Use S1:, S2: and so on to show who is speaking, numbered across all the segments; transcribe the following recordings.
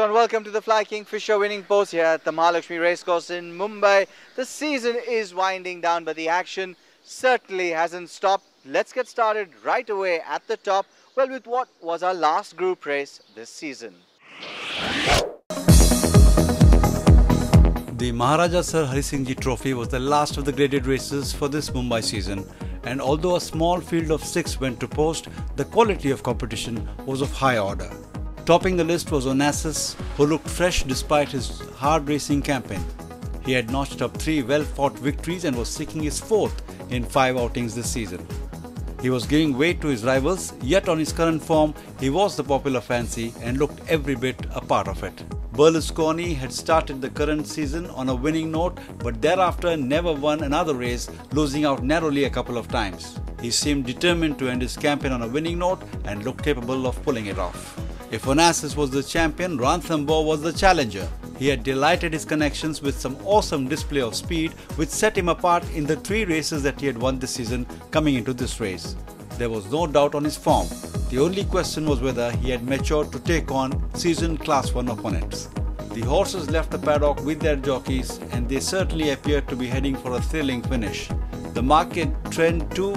S1: Hello and welcome to the Fly Kingfisher winning post here at the Mahalakshmi Racecourse in Mumbai. The season is winding down, but the action certainly hasn't stopped. Let's get started right away at the top, well, with what was our last group race this season.
S2: The Maharaja Trophy was the last of the graded races for this Mumbai season, and although a small field of 6 went to post, the quality of competition was of high order. Topping the list was Onassis, who looked fresh despite his hard racing campaign. He had notched up 3 well-fought victories and was seeking his 4th in 5 outings this season. He was giving weight to his rivals, yet on his current form, he was the popular fancy and looked every bit a part of it. Berlusconi had started the current season on a winning note, but thereafter never won another race, losing out narrowly a couple of times. He seemed determined to end his campaign on a winning note and looked capable of pulling it off. If Onassis was the champion, Ranthambore was the challenger. He had delighted his connections with some awesome display of speed, which set him apart in the 3 races that he had won this season coming into this race. There was no doubt on his form. The only question was whether he had matured to take on seasoned Class 1 opponents. The horses left the paddock with their jockeys, and they certainly appeared to be heading for a thrilling finish. The market trend too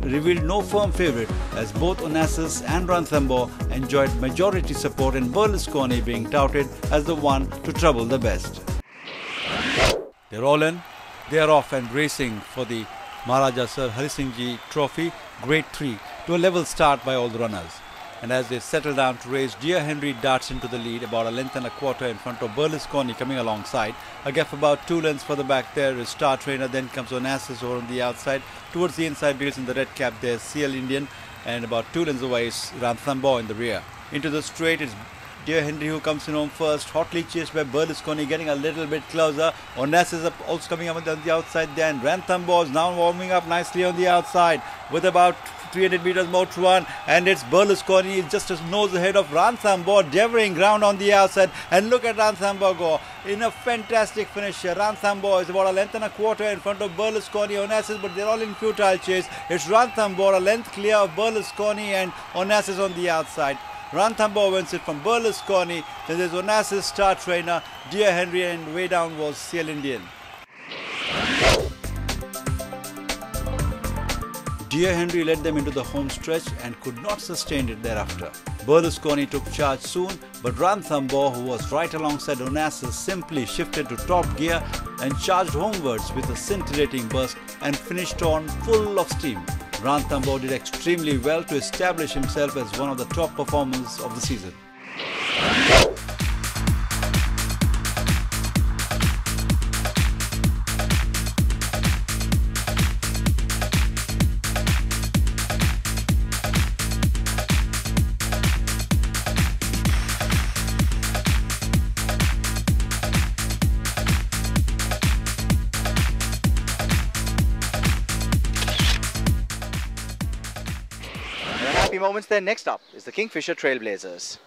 S2: revealed no firm favourite, as both Onassis and Ranthambore enjoyed majority support, and Berlusconi being touted as the one to trouble the best. They're all in, they're off and racing for the Maharaja Trophy Grade 3 to a level start by all the runners. And as they settle down to race, Dear Henry darts into the lead about 1.25 lengths in front of Berlusconi coming alongside. A gap about 2 lengths further back there is Star Trainer, then comes Onassis over on the outside. Towards the inside wheels in the red cap there's CL Indian, and about 2 lengths away is Ranthambore in the rear. Into the straight it's Dear Henry who comes in home first, hotly chased by Berlusconi, getting a little bit closer. Onassis also coming up on the outside there, and Ranthambore is now warming up nicely on the outside with about 300 meters more to run, and it's Berlusconi just a nose ahead of Ranthambore, devouring ground on the outside. And look at Ranthambore go in a fantastic finish here. Ranthambore is about 1.25 lengths in front of Berlusconi, Onassis, but they're all in futile chase. It's Ranthambore a length clear of Berlusconi and Onassis on the outside. Ranthambore wins it from Berlusconi. Then there's Onassis, Star Trainer, Dear Henry, and way down was CL Indian. Dear Henry led them into the home stretch and could not sustain it thereafter. Berlusconi took charge soon, but Ranthambore, who was right alongside Onassis, simply shifted to top gear and charged homewards with a scintillating burst and finished on full of steam. Ranthambore did extremely well to establish himself as one of the top performers of the season.
S1: Moments there. Next up is the Kingfisher Trailblazers.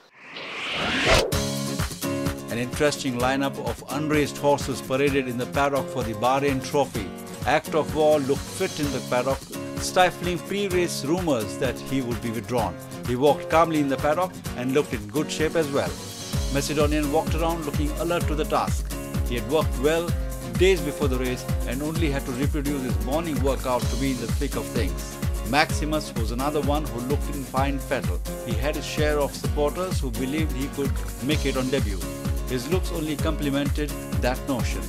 S2: An interesting lineup of unraced horses paraded in the paddock for the Baroda Trophy. Act of War looked fit in the paddock, stifling pre-race rumours that he would be withdrawn. He walked calmly in the paddock and looked in good shape as well. Macedonian walked around looking alert to the task. He had worked well days before the race and only had to reproduce his morning workout to be in the thick of things. Maximus was another one who looked in fine fettle. He had his share of supporters who believed he could make it on debut. His looks only complemented that notion.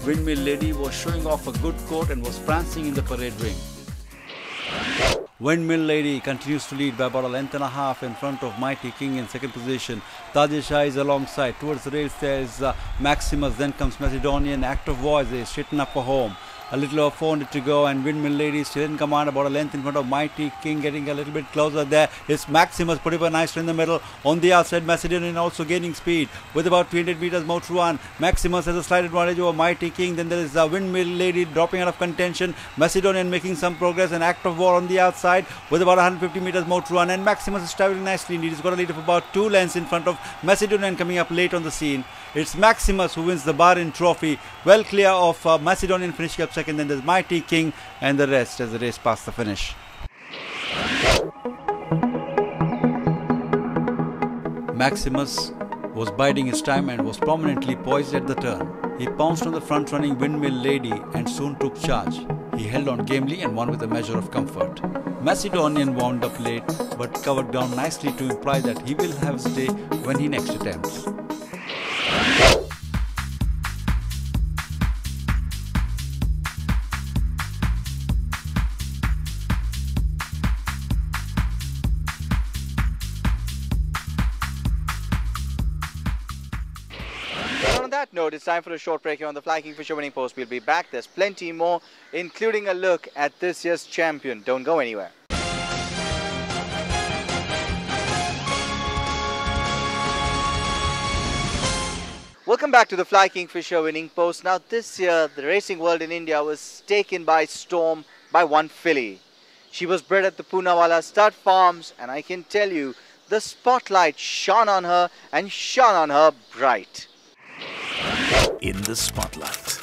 S2: Windmill Lady was showing off a good coat and was prancing in the parade ring. Windmill Lady continues to lead by about 1.5 lengths in front of Mighty King in second position. Tajishah is alongside. Towards the rails there is Maximus, then comes Macedonian. Act of War as they straighten up for home. A little over 400 to go, and Windmill Lady still in command, about a length in front of Mighty King, getting a little bit closer there. It's Maximus putting up nicely in the middle. On the outside, Macedonian also gaining speed with about 300 meters more to run. Maximus has a slight advantage over Mighty King. Then there is a Windmill Lady dropping out of contention. Macedonian making some progress, and Act of War on the outside with about 150 meters more to run. And Maximus is traveling nicely indeed. He's got a lead of about 2 lengths in front of Macedonian coming up late on the scene. It's Maximus who wins the Baroda Trophy, well clear of Macedonian finishing up second. Then there's Mighty King and the rest as the race past the finish. Maximus was biding his time and was prominently poised at the turn. He pounced on the front-running Windmill Lady and soon took charge. He held on gamely and won with a measure of comfort. Macedonian wound up late but covered ground nicely to imply that he will have his day when he next attempts.
S1: On that note, it's time for a short break here on the Fly Kingfisher Winning Post. We'll be back. There's plenty more, including a look at this year's champion. Don't go anywhere. Welcome back to the Fly Kingfisher Winning Post. Now this year, the racing world in India was taken by storm by one filly. She was bred at the Poonawalla Stud Farms, and I can tell you, the spotlight shone on her and shone on her bright.
S3: In the spotlight.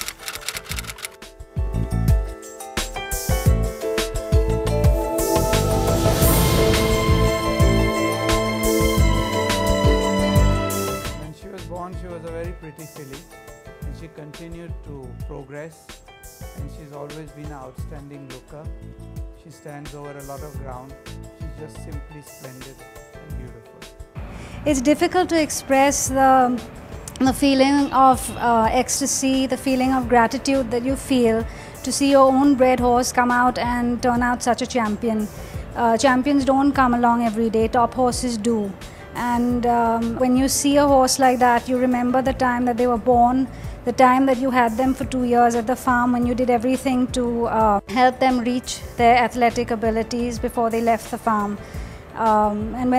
S4: When she was born, she was a very pretty filly, and she continued to progress, and she's always been an outstanding looker. She stands over a lot of ground. She's just simply splendid and beautiful.
S5: It's difficult to express the feeling of ecstasy, the feeling of gratitude that you feel to see your own bred horse come out and turn out such a champion. Champions don't come along every day, top horses do. And when you see a horse like that, you remember the time that they were born, the time that you had them for 2 years at the farm, when you did everything to help them reach their athletic abilities before they left the farm. And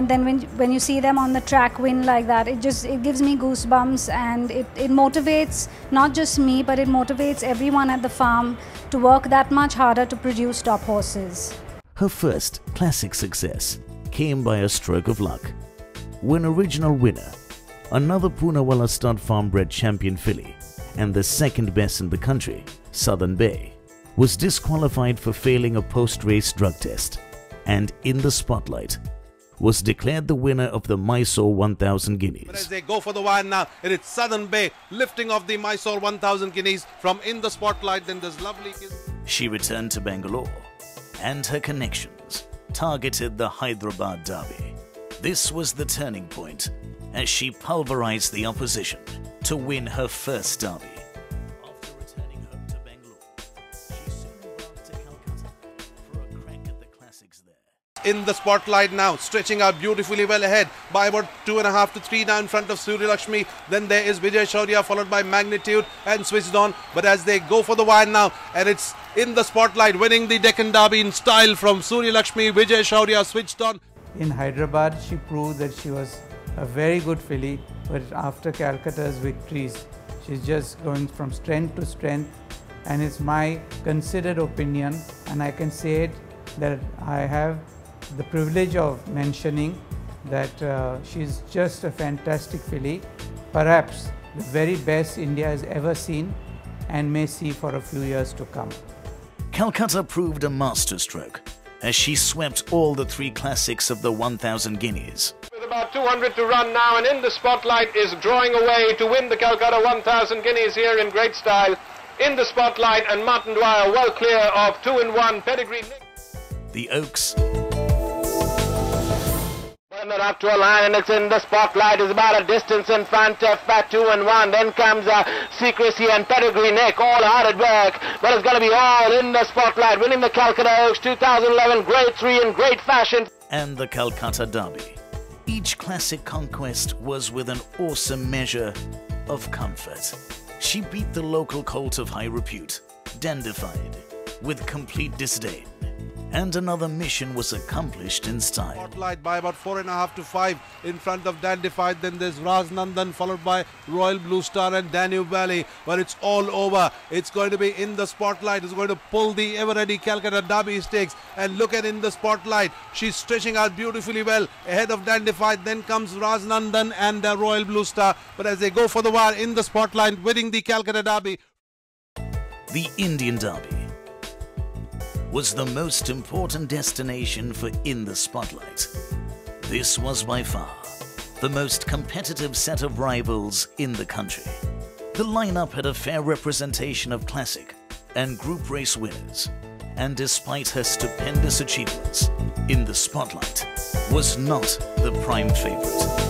S5: when you see them on the track win like that, it gives me goosebumps, and it motivates not just me, but it motivates everyone at the farm to work that much harder to produce top horses.
S3: Her first classic success came by a stroke of luck. When original winner, another Poonawalla Stud Farm bred champion filly and the second best in the country, Southern Bay, was disqualified for failing a post-race drug test, and in the spotlight was declared the winner of the Mysore 1000 Guineas.
S6: But as they go for the wire now, it is Southern Bay lifting off the Mysore 1000 Guineas from in the spotlight. Then there's lovely.
S3: She returned to Bangalore, and her connections targeted the Hyderabad Derby. This was the turning point as she pulverized the opposition to win her first derby. After returning home to Bangalore, she soon embarked to Calcutta for a crack at the classics there.
S6: In the spotlight now, stretching out beautifully well ahead by about 2.5 to 3 now in front of Surya Lakshmi. Then there is Vijay Shaurya followed by Magnitude and Switched On. But as they go for the wire now, and it's in the spotlight, winning the Deccan Derby in style from Surya Lakshmi, Vijay Shaurya, Switched On.
S4: In Hyderabad, she proved that she was a very good filly, but after Calcutta's victories, she's just going from strength to strength, and it's my considered opinion, and I can say it, that I have the privilege of mentioning that she's just a fantastic filly, perhaps the very best India has ever seen and may see for a few years to come.
S3: Calcutta proved a masterstroke as she swept all the 3 classics of the 1000 Guineas.
S7: With about 200 to run now, and in the spotlight is drawing away to win the Calcutta 1000 Guineas here in great style. In the spotlight, and Martin Dwyer well clear of 2-1 pedigree.
S3: The Oaks.
S7: They're up to a line, and it's in the spotlight. Is about a distance in front of 2-1. Then comes Secrecy and Pedigree Nick, all hard at work, but it's going to be all in the spotlight. Winning the Calcutta Oaks 2011, grade 3 in great fashion.
S3: And the Calcutta Derby. Each classic conquest was with an awesome measure of comfort. She beat the local colt of high repute, Dandified, with complete disdain. And another mission was accomplished in style.
S6: Spotlight by about 4.5 to 5 in front of Dandified. Then there's Raznandan followed by Royal Blue Star and Danube Valley. But it's all over. It's going to be in the spotlight. It's going to pull the ever-ready Calcutta Derby Stakes. And look at in the spotlight. She's stretching out beautifully well ahead of Dandified. Then comes Raznandan and Royal Blue Star. But as they go for the wire in the spotlight, winning the Calcutta Derby.
S3: The Indian Derby was the most important destination for In the Spotlight. This was by far the most competitive set of rivals in the country. The lineup had a fair representation of classic and group race winners, and despite her stupendous achievements in the spotlight, was not the prime favourite.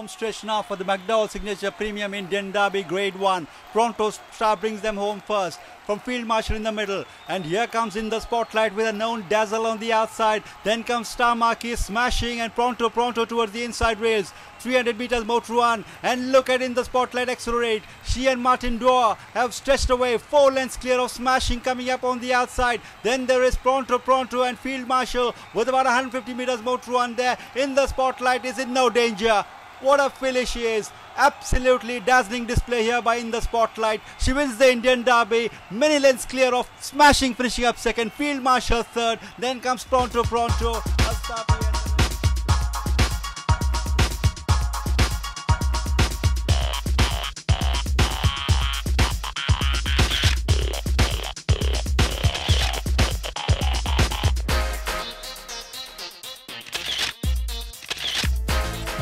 S2: Stretch now for the McDowell Signature Premium Indian Derby Grade 1. Pronto Star brings them home first from Field Marshal in the middle, and here comes in the spotlight with a known Dazzle on the outside. Then comes Star Marquis smashing, and Pronto towards the inside rails. 300 meters more to run, and look at in the spotlight accelerate. She and Martin Doer have stretched away 4 lengths clear of Smashing coming up on the outside. Then there is Pronto and Field Marshal with about 150 meters more to run there. In the spotlight is in no danger. What a filly she is. Absolutely dazzling display here by In the Spotlight. She wins the Indian Derby. Many lengths clear of Smashing finishing up second. Field Marshal third. Then comes Pronto.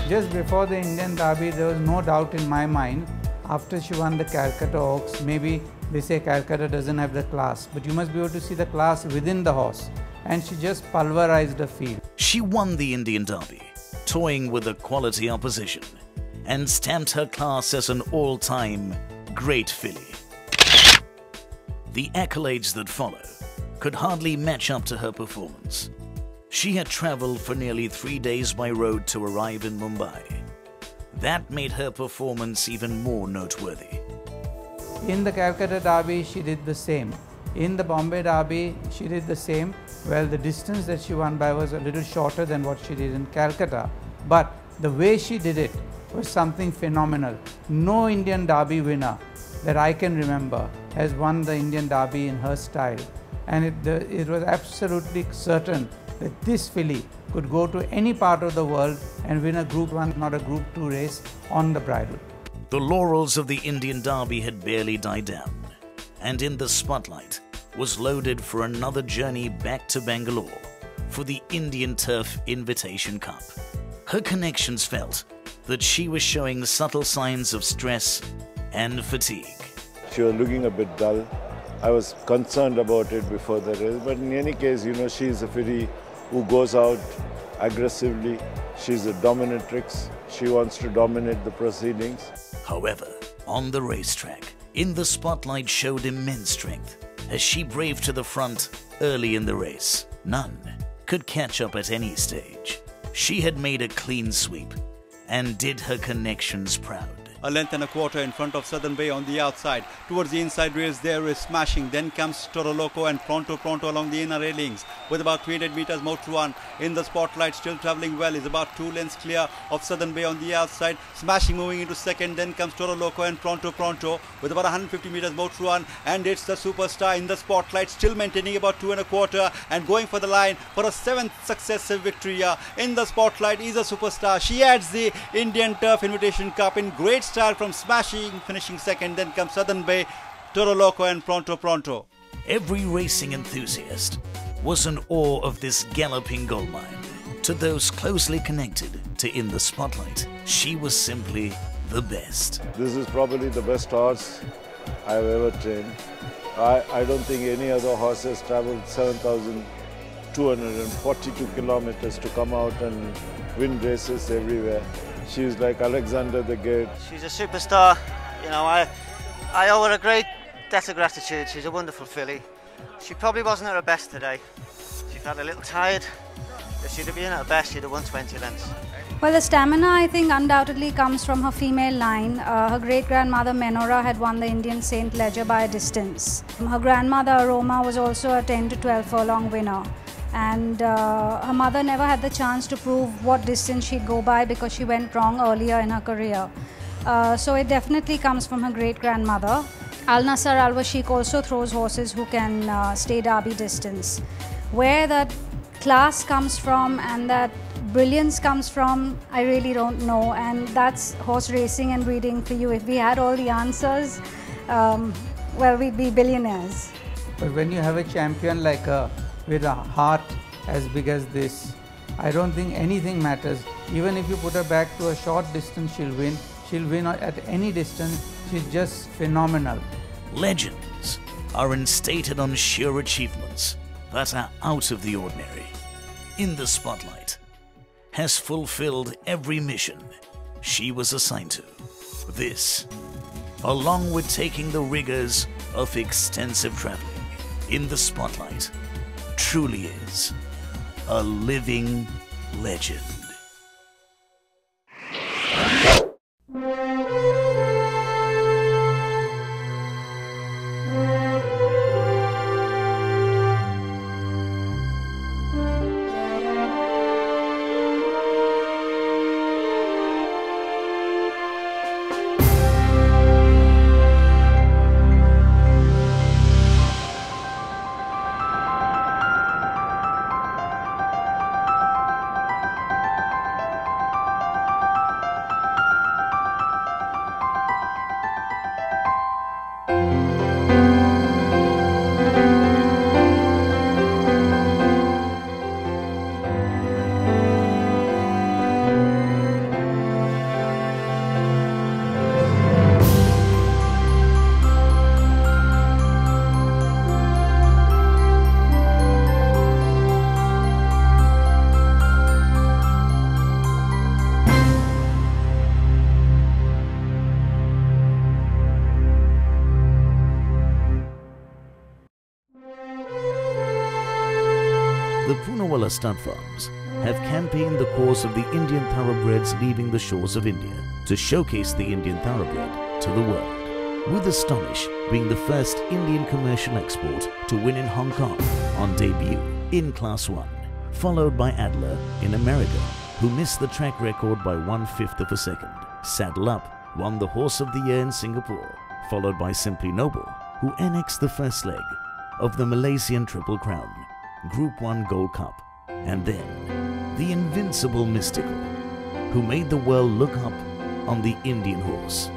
S4: Just before the Indian Derby, there was no doubt in my mind. After she won the Calcutta Oaks, maybe they say Calcutta doesn't have the class, but you must be able to see the class within the horse. And she just pulverized the field.
S3: She won the Indian Derby, toying with a quality opposition, and stamped her class as an all-time great filly. The accolades that follow could hardly match up to her performance. She had travelled for nearly 3 days by road to arrive in Mumbai. That made her performance even more noteworthy.
S4: In the Calcutta Derby, she did the same. In the Bombay Derby, she did the same. Well, the distance that she won by was a little shorter than what she did in Calcutta. But the way she did it was something phenomenal. No Indian Derby winner that I can remember has won the Indian Derby in her style. And it was absolutely certain that this filly could go to any part of the world and win a Group 1, not a Group 2 race on the bridle.
S3: The laurels of the Indian Derby had barely died down, and In the Spotlight was loaded for another journey back to Bangalore for the Indian Turf Invitation Cup. Her connections felt that she was showing subtle signs of stress and fatigue.
S8: She was looking a bit dull. I was concerned about it before the race, but in any case, she's a filly who goes out aggressively. She's a dominatrix. She wants to dominate the proceedings.
S3: However, on the racetrack, In the Spotlight showed immense strength as she braved to the front early in the race. None could catch up at any stage. She had made a clean sweep and did her connections proud.
S2: A length and a quarter in front of Southern Bay on the outside. Towards the inside rails there is Smashing. Then comes Toro Loco and Pronto along the inner railings with about 300 meters more to run. In the Spotlight, still travelling well, is about 2 lengths clear of Southern Bay on the outside. Smashing moving into second. Then comes Toro Loco and Pronto with about 150 meters more to run. And it's the Superstar In the Spotlight, still maintaining about 2 1/4 and going for the line for a 7th successive victory. In the Spotlight is a Superstar. She adds the Indian Turf Invitation Cup in great style from Smashing, finishing second. Then comes Southern Bay, Toro Loco and Pronto.
S3: Every racing enthusiast was in awe of this galloping goldmine. To those closely connected to In the Spotlight, she was simply the best.
S8: This is probably the best horse I've ever trained. I don't think any other horse has travelled 7,242 kilometers to come out and win races everywhere. She's like Alexander the Great.
S9: She's a superstar. I owe her a great debt of gratitude. She's a wonderful filly. She probably wasn't at her best today. She felt a little tired. If she'd have been at her best, she'd have won 20 lengths.
S5: Well, the stamina, I think, undoubtedly comes from her female line. Her great-grandmother Menora had won the Indian Saint Leger by a distance. Her grandmother Aroma was also a 10 to 12 furlong winner. And her mother never had the chance to prove what distance she'd go by because she went wrong earlier in her career. So it definitely comes from her great-grandmother. Al Nassar Al Washiq also throws horses who can stay derby distance. Where that class comes from and that brilliance comes from, I really don't know. And that's horse racing and breeding for you. If we had all the answers, well, we'd be billionaires.
S4: But when you have a champion like her, with a heart as big as this, I don't think anything matters. Even if you put her back to a short distance, she'll win. She'll win at any distance. She's just phenomenal.
S3: Legends are instated on sheer achievements that are out of the ordinary. In the spotlight, has fulfilled every mission she was assigned to. This, along with taking the rigors of extensive traveling, in the spotlight, truly is a living legend. The Poonawalla stud farms have campaigned the cause of the Indian thoroughbreds leaving the shores of India to showcase the Indian thoroughbred to the world, with Astonish being the first Indian commercial export to win in Hong Kong on debut in Class 1, followed by Adler in America, who missed the track record by 1/5 of a second. Saddle Up won the Horse of the Year in Singapore, followed by Simply Noble, who annexed the first leg of the Malaysian Triple Crown, Group 1 Gold Cup, and then the invincible Mystical, who made the world look up on the Indian horse.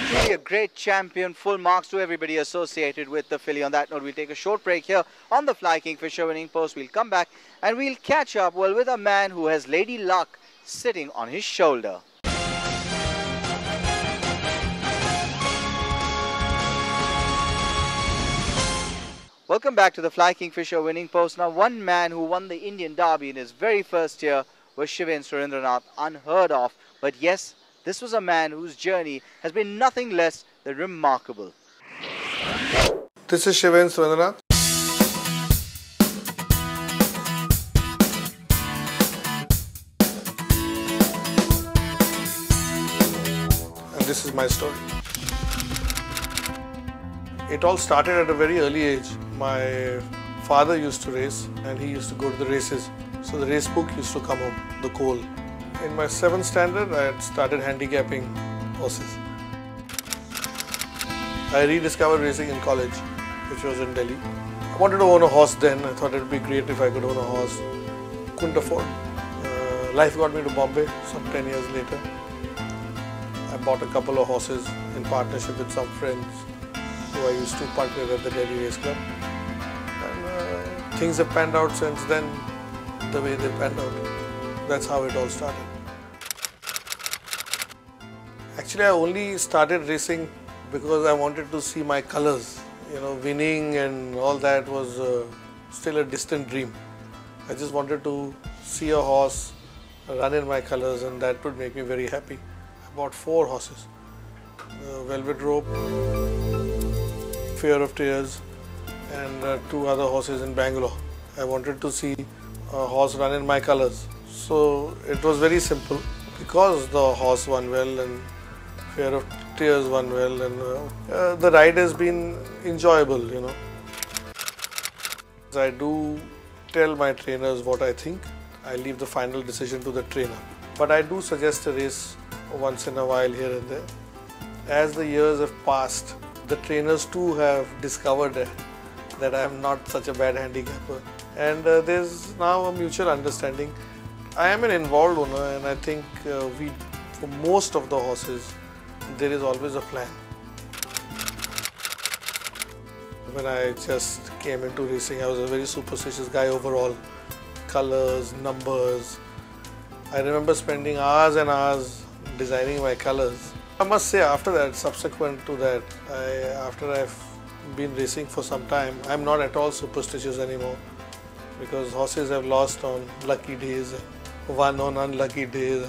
S1: Really a great champion, full marks to everybody associated with the filly. On that note, we'll take a short break here on the Fly Kingfisher winning post. We'll come back and we'll catch up, well, with a man who has Lady Luck sitting on his shoulder. Welcome back to the Fly Kingfisher winning post. Now, one man who won the Indian Derby in his very first year was Shiven Surendranath, unheard of. But yes, this was a man whose journey has been nothing less than remarkable.
S10: This is Shiven Surendranath. And this is my story. It all started at a very early age. My father used to race and he used to go to the races. So the race book used to come home, the coal. In my 7th standard, I had started handicapping horses. I rediscovered racing in college, which was in Delhi. I wanted to own a horse then. I thought it would be great if I could own a horse. Couldn't afford. Life got me to Bombay some 10 years later. I bought a couple of horses in partnership with some friends who I used to partner with at the Delhi Race Club. And things have panned out since then the way they panned out. That's how it all started. Actually, I only started racing because I wanted to see my colors. You know, winning and all that was still a distant dream. I just wanted to see a horse run in my colors, and that would make me very happy. I bought 4 horses. Velvet Rope, Fear of Tears, and 2 other horses in Bangalore. I wanted to see a horse run in my colors. So it was very simple. Because the horse won well and Fear of Tears won well, and the ride has been enjoyable, you know. I do tell my trainers what I think. I leave the final decision to the trainer. but I do suggest a race once in a while here and there. As the years have passed, the trainers too have discovered that I am not such a bad handicapper, and there's now a mutual understanding. I am an involved owner, and I think for most of the horses, there is always a plan. When I just came into racing, I was a very superstitious guy overall. Colors, numbers. I remember spending hours and hours designing my colors. I must say, after that, subsequent to that, after I've been racing for some time, I'm not at all superstitious anymore, because horses have lost on lucky days and won on unlucky days.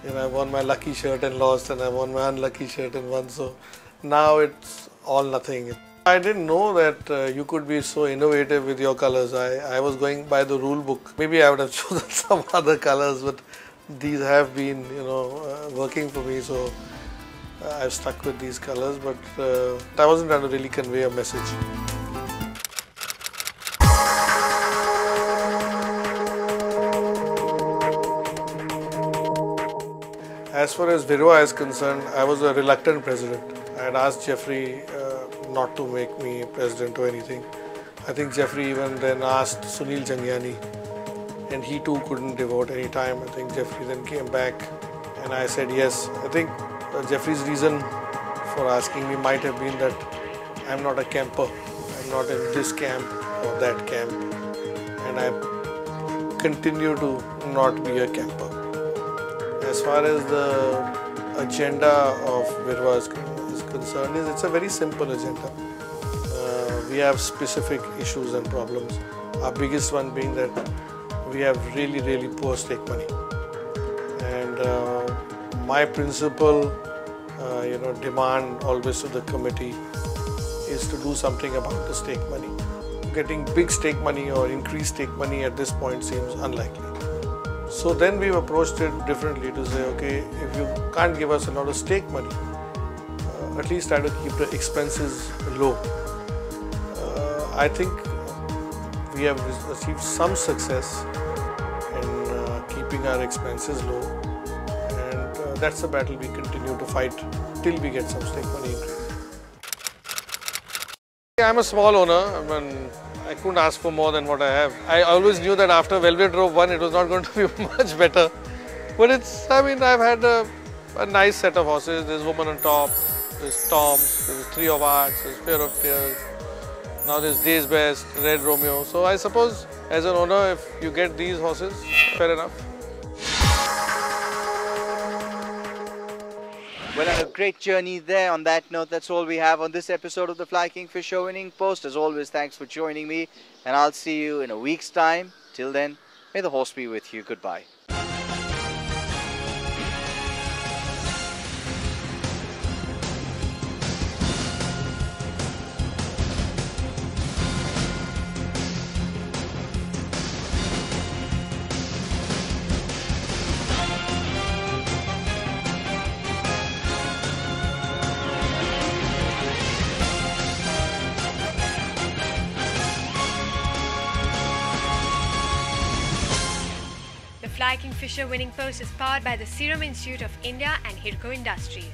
S10: And, I won my lucky shirt and lost, and I won my unlucky shirt and won. So now it's all nothing. I didn't know that you could be so innovative with your colors. I was going by the rule book. Maybe I would have chosen some other colors, but these have been, working for me. So I've stuck with these colors, but I wasn't trying to really convey a message. As far as VERA is concerned, I was a reluctant president. I had asked Jeffrey not to make me president or anything. I think Jeffrey even then asked Sunil Jangiani, and he too couldn't devote any time. I think Jeffrey then came back and I said yes. I think Jeffrey's reason for asking me might have been that I'm not a camper. I'm not in this camp or that camp, and I continue to not be a camper. As far as the agenda of VERA is concerned, it's a very simple agenda. We have specific issues and problems. Our biggest one being that we have really, really poor stake money. And my principal, demand always to the committee is to do something about the stake money. Getting big stake money or increased stake money at this point seems unlikely. So then we've approached it differently to say, okay, if you can't give us a lot of stake money, at least try to keep the expenses low. I think we have achieved some success in keeping our expenses low, and that's a battle we continue to fight till we get some stake money increase. I'm a small owner. I couldn't ask for more than what I have. I always knew that after Velvet Rope 1, it was not going to be much better. But I've had a nice set of horses. There's Woman on Top, there's Toms, there's Three of Hearts, there's Pair of Tears. Now there's Day's Best, Red Romeo. So I suppose as an owner, if you get these horses, fair enough.
S1: Well, and a great journey there. On that note, that's all we have on this episode of the Fly Kingfisher Winning Post. As always, thanks for joining me, and I'll see you in a week's time. Till then, may the horse be with you. Goodbye.
S11: Fly Kingfisher Winning Post is powered by the Serum Institute of India and Hidco Industries.